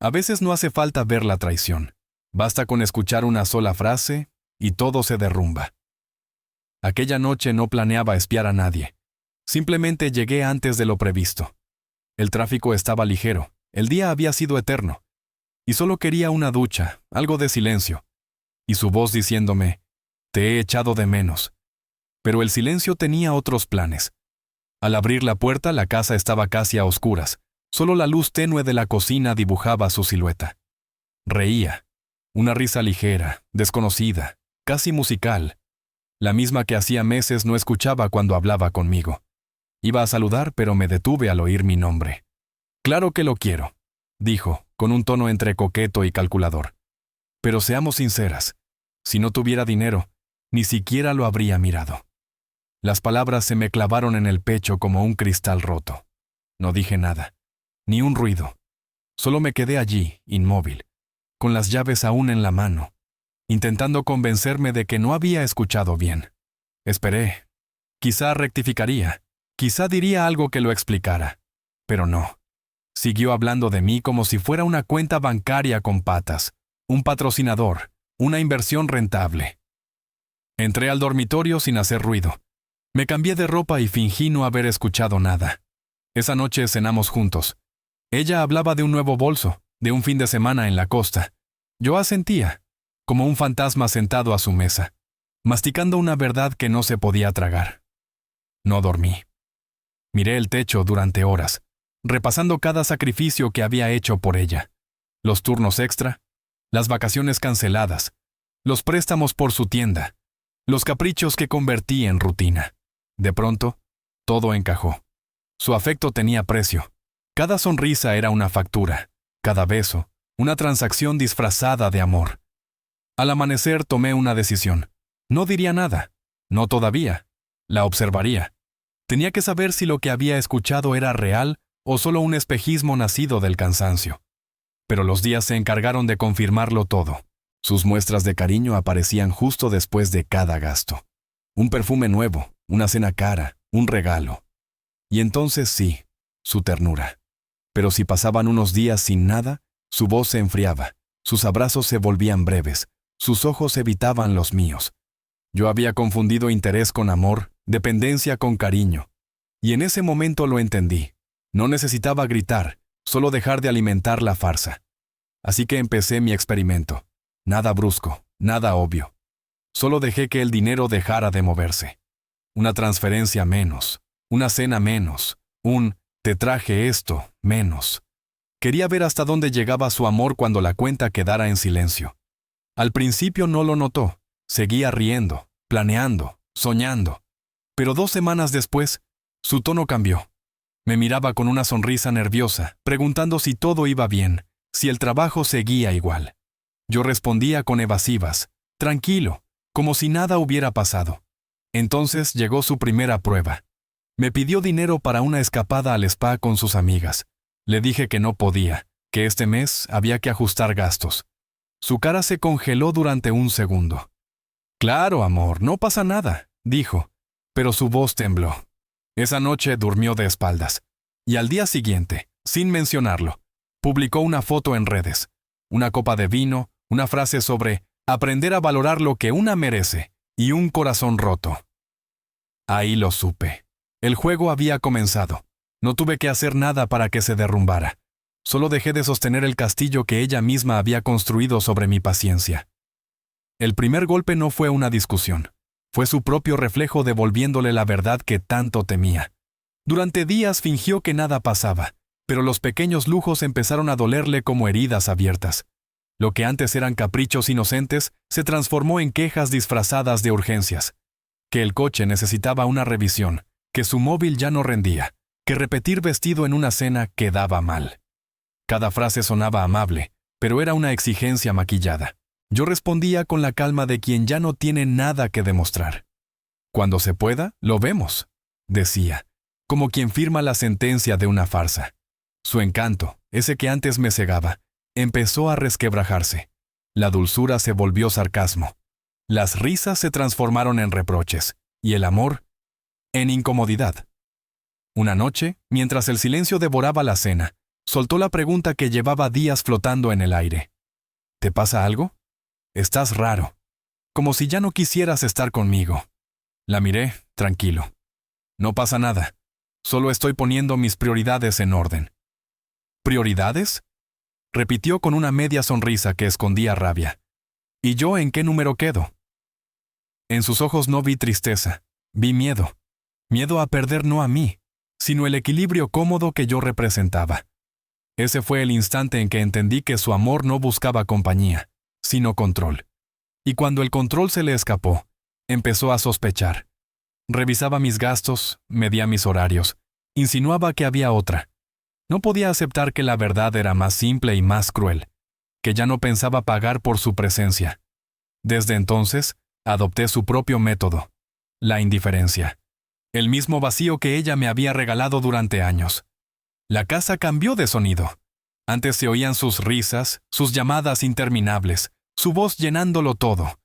A veces no hace falta ver la traición. Basta con escuchar una sola frase y todo se derrumba. Aquella noche no planeaba espiar a nadie. Simplemente llegué antes de lo previsto. El tráfico estaba ligero, el día había sido eterno. Y solo quería una ducha, algo de silencio. Y su voz diciéndome, «Te he echado de menos». Pero el silencio tenía otros planes. Al abrir la puerta, la casa estaba casi a oscuras. Solo la luz tenue de la cocina dibujaba su silueta. Reía. Una risa ligera, desconocida, casi musical. La misma que hacía meses no escuchaba cuando hablaba conmigo. Iba a saludar, pero me detuve al oír mi nombre. «Claro que lo quiero», dijo, con un tono entre coqueto y calculador. «Pero seamos sinceras. Si no tuviera dinero, ni siquiera lo habría mirado». Las palabras se me clavaron en el pecho como un cristal roto. No dije nada, ni un ruido. Solo me quedé allí, inmóvil, con las llaves aún en la mano, intentando convencerme de que no había escuchado bien. Esperé. Quizá rectificaría, quizá diría algo que lo explicara, pero no. Siguió hablando de mí como si fuera una cuenta bancaria con patas, un patrocinador, una inversión rentable. Entré al dormitorio sin hacer ruido. Me cambié de ropa y fingí no haber escuchado nada. Esa noche cenamos juntos. Ella hablaba de un nuevo bolso, de un fin de semana en la costa. Yo asentía, como un fantasma sentado a su mesa, masticando una verdad que no se podía tragar. No dormí. Miré el techo durante horas, repasando cada sacrificio que había hecho por ella. Los turnos extra, las vacaciones canceladas, los préstamos por su tienda, los caprichos que convertí en rutina. De pronto, todo encajó. Su afecto tenía precio. Cada sonrisa era una factura, cada beso, una transacción disfrazada de amor. Al amanecer tomé una decisión. No diría nada. No todavía. La observaría. Tenía que saber si lo que había escuchado era real o solo un espejismo nacido del cansancio. Pero los días se encargaron de confirmarlo todo. Sus muestras de cariño aparecían justo después de cada gasto. Un perfume nuevo, una cena cara, un regalo. Y entonces sí, su ternura. Pero si pasaban unos días sin nada, su voz se enfriaba, sus abrazos se volvían breves, sus ojos evitaban los míos. Yo había confundido interés con amor, dependencia con cariño. Y en ese momento lo entendí. No necesitaba gritar, solo dejar de alimentar la farsa. Así que empecé mi experimento. Nada brusco, nada obvio. Solo dejé que el dinero dejara de moverse. Una transferencia menos, una cena menos, un «te traje esto» menos. Quería ver hasta dónde llegaba su amor cuando la cuenta quedara en silencio. Al principio no lo notó. Seguía riendo, planeando, soñando. Pero 2 semanas después, su tono cambió. Me miraba con una sonrisa nerviosa, preguntando si todo iba bien, si el trabajo seguía igual. Yo respondía con evasivas, tranquilo, como si nada hubiera pasado. Entonces llegó su primera prueba. Me pidió dinero para una escapada al spa con sus amigas. Le dije que no podía, que este mes había que ajustar gastos. Su cara se congeló durante un segundo. «Claro, amor, no pasa nada», dijo, pero su voz tembló. Esa noche durmió de espaldas. Y al día siguiente, sin mencionarlo, publicó una foto en redes. Una copa de vino, una frase sobre aprender a valorar lo que una merece y un corazón roto. Ahí lo supe. El juego había comenzado. No tuve que hacer nada para que se derrumbara. Solo dejé de sostener el castillo que ella misma había construido sobre mi paciencia. El primer golpe no fue una discusión. Fue su propio reflejo devolviéndole la verdad que tanto temía. Durante días fingió que nada pasaba, pero los pequeños lujos empezaron a dolerle como heridas abiertas. Lo que antes eran caprichos inocentes se transformó en quejas disfrazadas de urgencias. Que el coche necesitaba una revisión, que su móvil ya no rendía, que repetir vestido en una cena quedaba mal. Cada frase sonaba amable, pero era una exigencia maquillada. Yo respondía con la calma de quien ya no tiene nada que demostrar. «Cuando se pueda, lo vemos», decía, como quien firma la sentencia de una farsa. Su encanto, ese que antes me cegaba, empezó a resquebrajarse. La dulzura se volvió sarcasmo. Las risas se transformaron en reproches, y el amor en incomodidad. Una noche, mientras el silencio devoraba la cena, Soltó la pregunta que llevaba días flotando en el aire. ¿Te pasa algo? Estás raro. Como si ya no quisieras estar conmigo. La miré, tranquilo. No pasa nada. Solo estoy poniendo mis prioridades en orden. ¿Prioridades? Repitió con una media sonrisa que escondía rabia. ¿Y yo en qué número quedo? En sus ojos no vi tristeza, vi miedo. Miedo a perder no a mí, sino el equilibrio cómodo que yo representaba. Ese fue el instante en que entendí que su amor no buscaba compañía, sino control. Y cuando el control se le escapó, empezó a sospechar. Revisaba mis gastos, medía mis horarios, insinuaba que había otra. No podía aceptar que la verdad era más simple y más cruel, que ya no pensaba pagar por su presencia. Desde entonces, adopté su propio método, la indiferencia. El mismo vacío que ella me había regalado durante años. La casa cambió de sonido. Antes se oían sus risas, sus llamadas interminables, su voz llenándolo todo.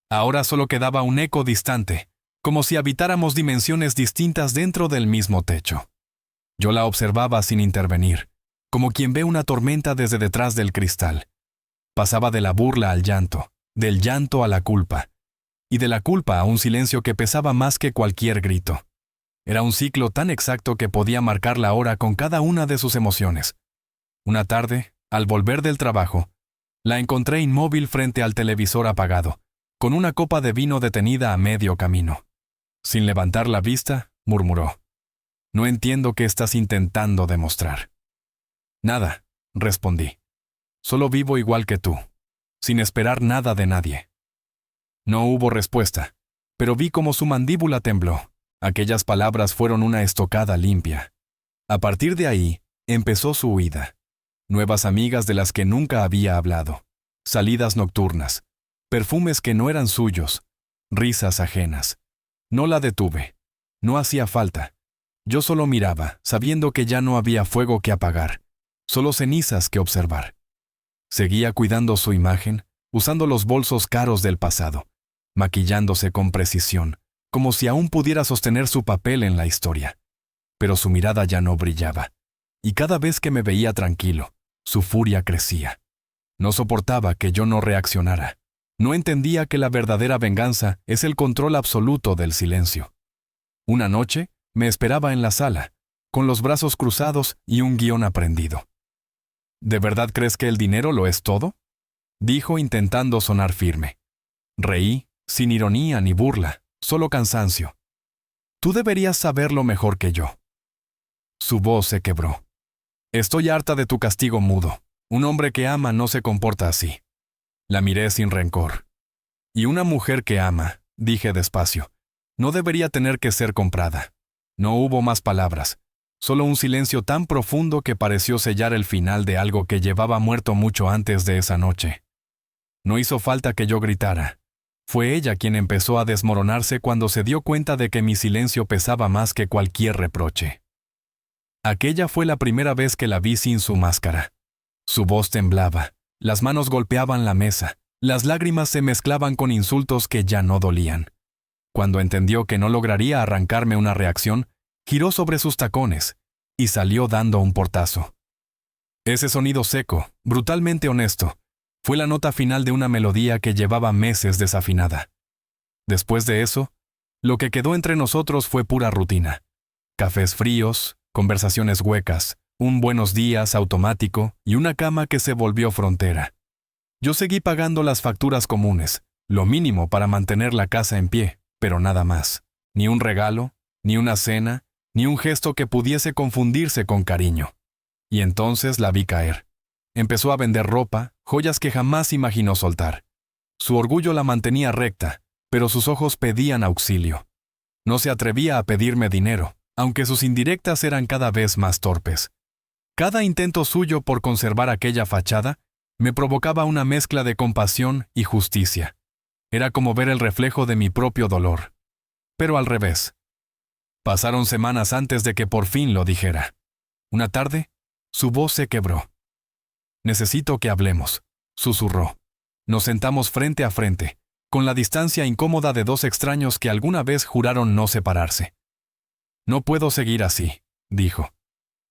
Ahora solo quedaba un eco distante, como si habitáramos dimensiones distintas dentro del mismo techo. Yo la observaba sin intervenir, como quien ve una tormenta desde detrás del cristal. Pasaba de la burla al llanto, del llanto a la culpa, y de la culpa a un silencio que pesaba más que cualquier grito. Era un ciclo tan exacto que podía marcar la hora con cada una de sus emociones. Una tarde, al volver del trabajo, la encontré inmóvil frente al televisor apagado, con una copa de vino detenida a medio camino. Sin levantar la vista, murmuró: «No entiendo qué estás intentando demostrar». «Nada», respondí. «Solo vivo igual que tú, sin esperar nada de nadie». No hubo respuesta, pero vi cómo su mandíbula tembló. Aquellas palabras fueron una estocada limpia. A partir de ahí, empezó su huida. Nuevas amigas de las que nunca había hablado. Salidas nocturnas. Perfumes que no eran suyos. Risas ajenas. No la detuve. No hacía falta. Yo solo miraba, sabiendo que ya no había fuego que apagar. Solo cenizas que observar. Seguía cuidando su imagen, usando los bolsos caros del pasado, maquillándose con precisión, como si aún pudiera sostener su papel en la historia. Pero su mirada ya no brillaba, y cada vez que me veía tranquilo, su furia crecía. No soportaba que yo no reaccionara. No entendía que la verdadera venganza es el control absoluto del silencio. Una noche, me esperaba en la sala, con los brazos cruzados y un guión aprendido. ¿De verdad crees que el dinero lo es todo?, dijo intentando sonar firme. Reí, sin ironía ni burla, solo cansancio. Tú deberías saberlo mejor que yo. Su voz se quebró. Estoy harta de tu castigo mudo. Un hombre que ama no se comporta así. La miré sin rencor. Y una mujer que ama, dije despacio, no debería tener que ser comprada. No hubo más palabras, solo un silencio tan profundo que pareció sellar el final de algo que llevaba muerto mucho antes de esa noche. No hizo falta que yo gritara. Fue ella quien empezó a desmoronarse cuando se dio cuenta de que mi silencio pesaba más que cualquier reproche. Aquella fue la primera vez que la vi sin su máscara. Su voz temblaba, las manos golpeaban la mesa, las lágrimas se mezclaban con insultos que ya no dolían. Cuando entendió que no lograría arrancarme una reacción, giró sobre sus tacones y salió dando un portazo. Ese sonido seco, brutalmente honesto, fue la nota final de una melodía que llevaba meses desafinada. Después de eso, lo que quedó entre nosotros fue pura rutina. Cafés fríos, conversaciones huecas, un buenos días automático y una cama que se volvió frontera. Yo seguí pagando las facturas comunes, lo mínimo para mantener la casa en pie, pero nada más. Ni un regalo, ni una cena, ni un gesto que pudiese confundirse con cariño. Y entonces la vi caer. Empezó a vender ropa, joyas que jamás imaginó soltar. Su orgullo la mantenía recta, pero sus ojos pedían auxilio. No se atrevía a pedirme dinero, aunque sus indirectas eran cada vez más torpes. Cada intento suyo por conservar aquella fachada me provocaba una mezcla de compasión y justicia. Era como ver el reflejo de mi propio dolor. Pero al revés. Pasaron semanas antes de que por fin lo dijera. Una tarde, su voz se quebró. «Necesito que hablemos», susurró. Nos sentamos frente a frente, con la distancia incómoda de dos extraños que alguna vez juraron no separarse. «No puedo seguir así», dijo.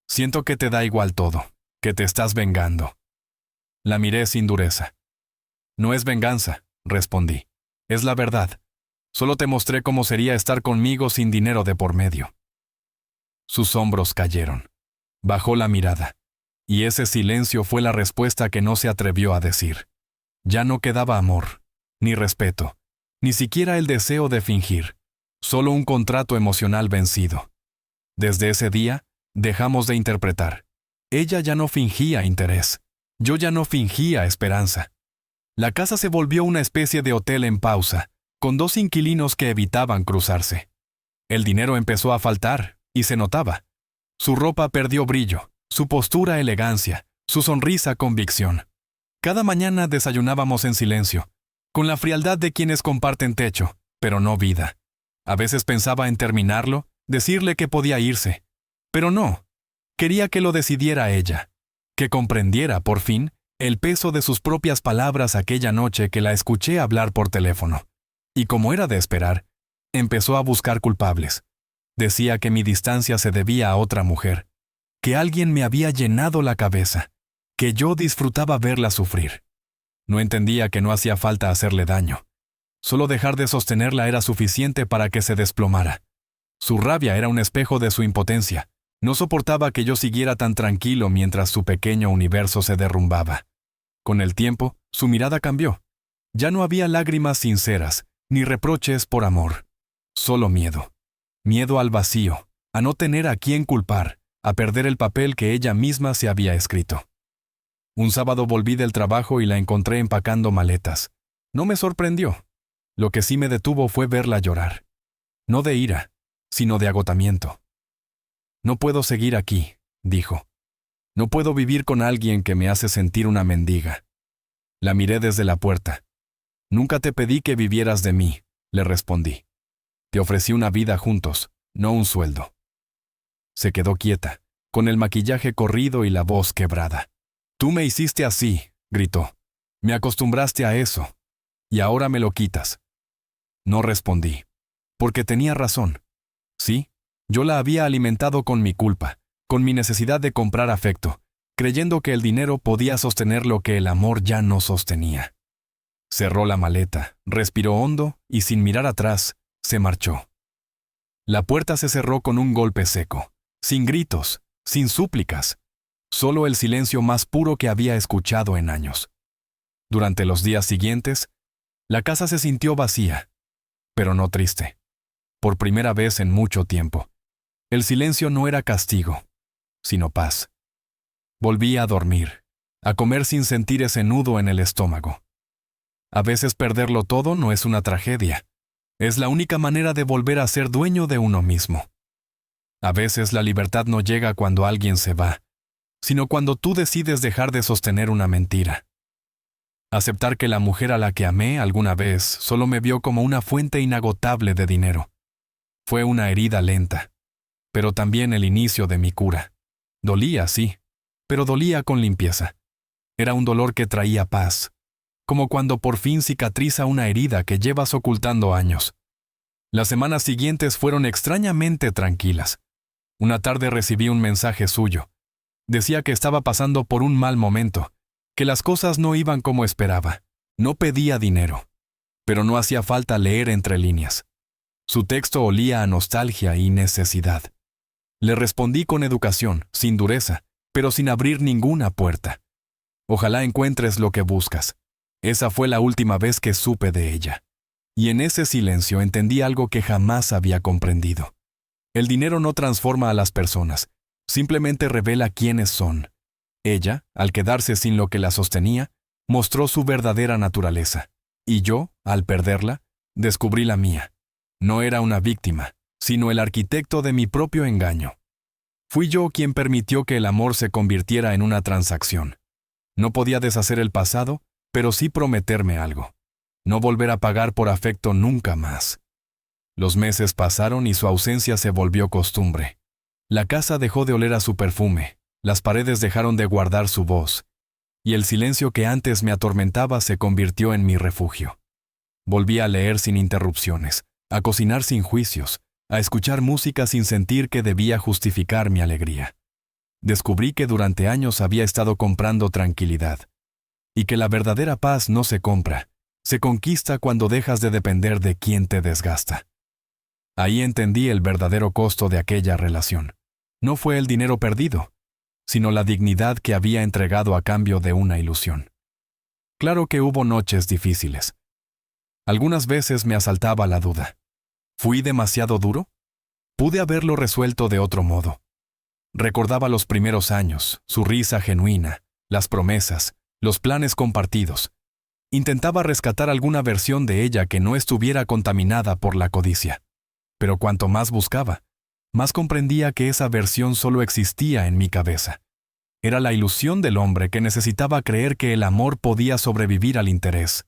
«Siento que te da igual todo, que te estás vengando. La miré sin dureza. No es venganza, respondí. Es la verdad. Solo te mostré cómo sería estar conmigo sin dinero de por medio. Sus hombros cayeron. Bajó la mirada. Y ese silencio fue la respuesta que no se atrevió a decir. Ya no quedaba amor, ni respeto, ni siquiera el deseo de fingir, solo un contrato emocional vencido. Desde ese día, dejamos de interpretar. Ella ya no fingía interés. Yo ya no fingía esperanza. La casa se volvió una especie de hotel en pausa, con 2 inquilinos que evitaban cruzarse. El dinero empezó a faltar, y se notaba. Su ropa perdió brillo, su postura elegancia, su sonrisa convicción. Cada mañana desayunábamos en silencio, con la frialdad de quienes comparten techo, pero no vida. A veces pensaba en terminarlo, decirle que podía irse. Pero no. Quería que lo decidiera ella, que comprendiera, por fin, el peso de sus propias palabras aquella noche que la escuché hablar por teléfono. Y como era de esperar, empezó a buscar culpables. Decía que mi distancia se debía a otra mujer, que alguien me había llenado la cabeza, que yo disfrutaba verla sufrir. No entendía que no hacía falta hacerle daño. Solo dejar de sostenerla era suficiente para que se desplomara. Su rabia era un espejo de su impotencia. No soportaba que yo siguiera tan tranquilo mientras su pequeño universo se derrumbaba. Con el tiempo, su mirada cambió. Ya no había lágrimas sinceras, ni reproches por amor. Solo miedo. Miedo al vacío, a no tener a quién culpar, a perder el papel que ella misma se había escrito. Un sábado volví del trabajo y la encontré empacando maletas. No me sorprendió. Lo que sí me detuvo fue verla llorar. No de ira, sino de agotamiento. No puedo seguir aquí, dijo. No puedo vivir con alguien que me hace sentir una mendiga. La miré desde la puerta. Nunca te pedí que vivieras de mí, le respondí. Te ofrecí una vida juntos, no un sueldo. Se quedó quieta, con el maquillaje corrido y la voz quebrada. Tú me hiciste así, gritó. Me acostumbraste a eso. Y ahora me lo quitas. No respondí. Porque tenía razón. Sí, yo la había alimentado con mi culpa, con mi necesidad de comprar afecto, creyendo que el dinero podía sostener lo que el amor ya no sostenía. Cerró la maleta, respiró hondo y sin mirar atrás, se marchó. La puerta se cerró con un golpe seco, sin gritos, sin súplicas, solo el silencio más puro que había escuchado en años. Durante los días siguientes, la casa se sintió vacía, pero no triste. Por primera vez en mucho tiempo, el silencio no era castigo, sino paz. Volví a dormir, a comer sin sentir ese nudo en el estómago. A veces perderlo todo no es una tragedia. Es la única manera de volver a ser dueño de uno mismo. A veces la libertad no llega cuando alguien se va, sino cuando tú decides dejar de sostener una mentira. Aceptar que la mujer a la que amé alguna vez solo me vio como una fuente inagotable de dinero. Fue una herida lenta, pero también el inicio de mi cura. Dolía, sí, pero dolía con limpieza. Era un dolor que traía paz, como cuando por fin cicatriza una herida que llevas ocultando años. Las semanas siguientes fueron extrañamente tranquilas. Una tarde recibí un mensaje suyo. Decía que estaba pasando por un mal momento, que las cosas no iban como esperaba. No pedía dinero, pero no hacía falta leer entre líneas. Su texto olía a nostalgia y necesidad. Le respondí con educación, sin dureza, pero sin abrir ninguna puerta. Ojalá encuentres lo que buscas. Esa fue la última vez que supe de ella. Y en ese silencio entendí algo que jamás había comprendido. El dinero no transforma a las personas, simplemente revela quiénes son. Ella, al quedarse sin lo que la sostenía, mostró su verdadera naturaleza. Y yo, al perderla, descubrí la mía. No era una víctima, sino el arquitecto de mi propio engaño. Fui yo quien permitió que el amor se convirtiera en una transacción. No podía deshacer el pasado, pero sí prometerme algo. No volver a pagar por afecto nunca más. Los meses pasaron y su ausencia se volvió costumbre. La casa dejó de oler a su perfume, las paredes dejaron de guardar su voz, y el silencio que antes me atormentaba se convirtió en mi refugio. Volví a leer sin interrupciones, a cocinar sin juicios, a escuchar música sin sentir que debía justificar mi alegría. descubrí que durante años había estado comprando tranquilidad, y que la verdadera paz no se compra, se conquista cuando dejas de depender de quien te desgasta. Ahí entendí el verdadero costo de aquella relación. No fue el dinero perdido, sino la dignidad que había entregado a cambio de una ilusión. Claro que hubo noches difíciles. Algunas veces me asaltaba la duda. ¿Fui demasiado duro? Pude haberlo resuelto de otro modo. Recordaba los primeros años, su risa genuina, las promesas, los planes compartidos. Intentaba rescatar alguna versión de ella que no estuviera contaminada por la codicia. Pero cuanto más buscaba, más comprendía que esa versión solo existía en mi cabeza. Era la ilusión del hombre que necesitaba creer que el amor podía sobrevivir al interés.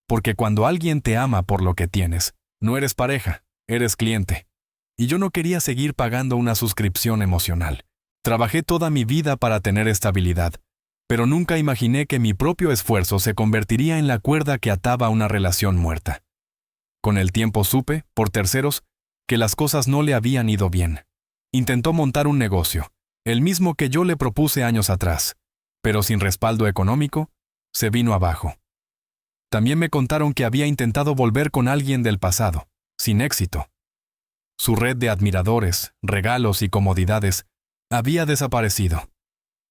Porque cuando alguien te ama por lo que tienes, no eres pareja, eres cliente. Y yo no quería seguir pagando una suscripción emocional. Trabajé toda mi vida para tener estabilidad, pero nunca imaginé que mi propio esfuerzo se convertiría en la cuerda que ataba una relación muerta. Con el tiempo supe, por terceros, que las cosas no le habían ido bien. Intentó montar un negocio, el mismo que yo le propuse años atrás, pero sin respaldo económico, se vino abajo. También me contaron que había intentado volver con alguien del pasado, sin éxito. Su red de admiradores, regalos y comodidades había desaparecido.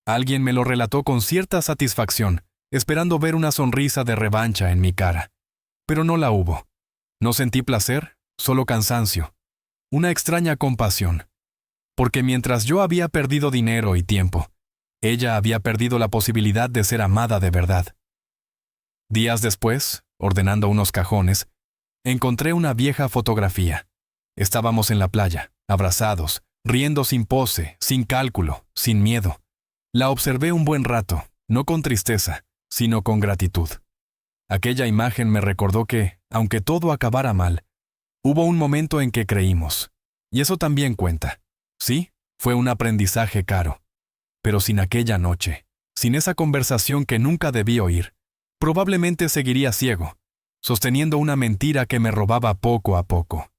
Alguien me lo relató con cierta satisfacción, esperando ver una sonrisa de revancha en mi cara. Pero no la hubo. No sentí placer, solo cansancio. Una extraña compasión. Porque mientras yo había perdido dinero y tiempo, ella había perdido la posibilidad de ser amada de verdad. Días después, ordenando unos cajones, encontré una vieja fotografía. Estábamos en la playa, abrazados, riendo sin pose, sin cálculo, sin miedo. La observé un buen rato, no con tristeza, sino con gratitud. Aquella imagen me recordó que, aunque todo acabara mal, hubo un momento en que creímos. Y eso también cuenta. Sí, fue un aprendizaje caro. Pero sin aquella noche, sin esa conversación que nunca debí oír, probablemente seguiría ciego, sosteniendo una mentira que me robaba poco a poco.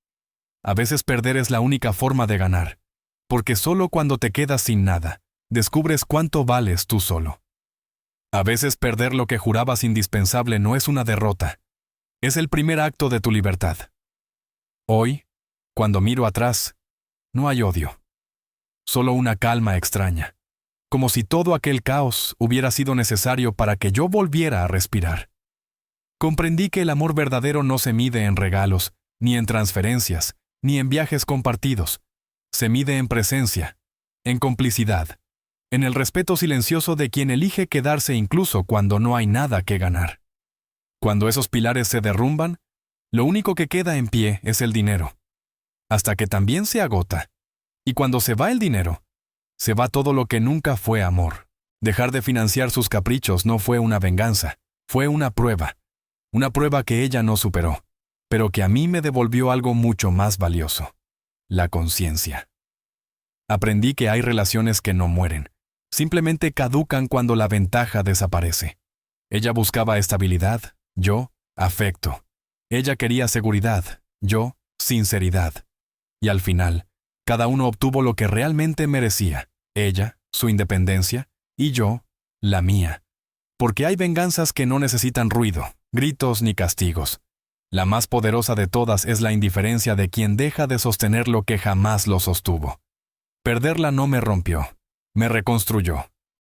A veces perder es la única forma de ganar, porque solo cuando te quedas sin nada, descubres cuánto vales tú solo. A veces perder lo que jurabas indispensable no es una derrota, es el primer acto de tu libertad. Hoy, cuando miro atrás, no hay odio, solo una calma extraña, como si todo aquel caos hubiera sido necesario para que yo volviera a respirar. Comprendí que el amor verdadero no se mide en regalos, ni en transferencias, ni en viajes compartidos. Se mide en presencia, en complicidad, en el respeto silencioso de quien elige quedarse incluso cuando no hay nada que ganar. Cuando esos pilares se derrumban, lo único que queda en pie es el dinero, hasta que también se agota. Y cuando se va el dinero, se va todo lo que nunca fue amor. Dejar de financiar sus caprichos no fue una venganza, fue una prueba que ella no superó, pero que a mí me devolvió algo mucho más valioso: la conciencia. Aprendí que hay relaciones que no mueren, simplemente caducan cuando la ventaja desaparece. Ella buscaba estabilidad, yo, afecto. Ella quería seguridad, yo, sinceridad. Y al final, cada uno obtuvo lo que realmente merecía: ella, su independencia, y yo, la mía. Porque hay venganzas que no necesitan ruido, gritos ni castigos. La más poderosa de todas es la indiferencia de quien deja de sostener lo que jamás lo sostuvo. Perderla no me rompió, me reconstruyó.